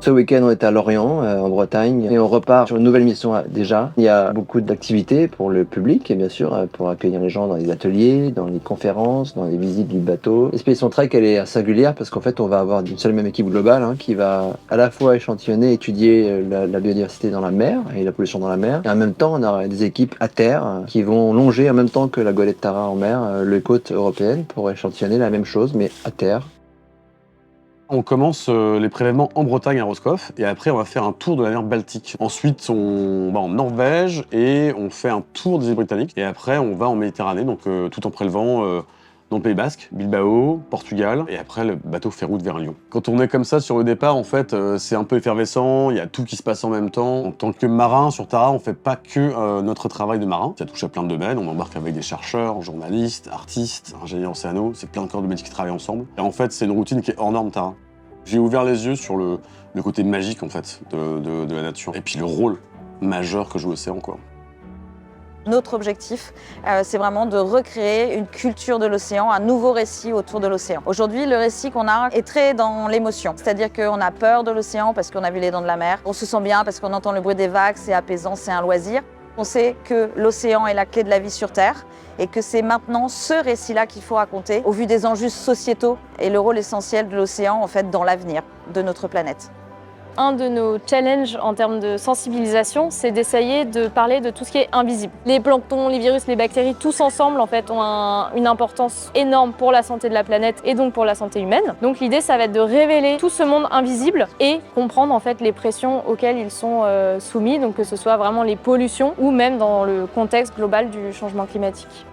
Ce week-end, on est à Lorient, en Bretagne, et on repart sur une nouvelle mission déjà. Il y a beaucoup d'activités pour le public, et bien sûr, pour accueillir les gens dans les ateliers, dans les conférences, dans les visites du bateau. L'expédition Trek, elle est singulière parce qu'en fait, on va avoir une seule même équipe globale qui va à la fois échantillonner, étudier la biodiversité dans la mer et la pollution dans la mer, et en même temps, on aura des équipes à terre qui vont longer en même temps que la golette Tara en mer, les côtes européennes, pour échantillonner la même chose, mais à terre. On commence les prélèvements en Bretagne à Roscoff et après on va faire un tour de la mer Baltique. Ensuite on va en Norvège et on fait un tour des îles Britanniques et après on va en Méditerranée, donc tout en prélevant dans le Pays Basque, Bilbao, Portugal, et après le bateau fait route vers Lyon. Quand on est comme ça sur le départ, en fait, c'est un peu effervescent, il y a tout qui se passe en même temps. En tant que marin sur Tara, on fait pas que notre travail de marin, ça touche à plein de domaines, on embarque avec des chercheurs, journalistes, artistes, ingénieurs océano, c'est plein de corps de métiers qui travaillent ensemble. Et en fait, c'est une routine qui est hors norme Tara. J'ai ouvert les yeux sur le côté magique en fait de la nature, et puis le rôle majeur que joue l'océan, quoi. Notre objectif, c'est vraiment de recréer une culture de l'océan, un nouveau récit autour de l'océan. Aujourd'hui, le récit qu'on a est très dans l'émotion. C'est-à-dire qu'on a peur de l'océan parce qu'on a vu les dents de la mer. On se sent bien parce qu'on entend le bruit des vagues, c'est apaisant, c'est un loisir. On sait que l'océan est la clé de la vie sur Terre et que c'est maintenant ce récit-là qu'il faut raconter au vu des enjeux sociétaux et le rôle essentiel de l'océan en fait dans l'avenir de notre planète. Un de nos challenges en termes de sensibilisation, c'est d'essayer de parler de tout ce qui est invisible. Les planctons, les virus, les bactéries, tous ensemble en fait ont une importance énorme pour la santé de la planète et donc pour la santé humaine. Donc l'idée, ça va être de révéler tout ce monde invisible et comprendre en fait les pressions auxquelles ils sont soumis, donc que ce soit vraiment les pollutions ou même dans le contexte global du changement climatique.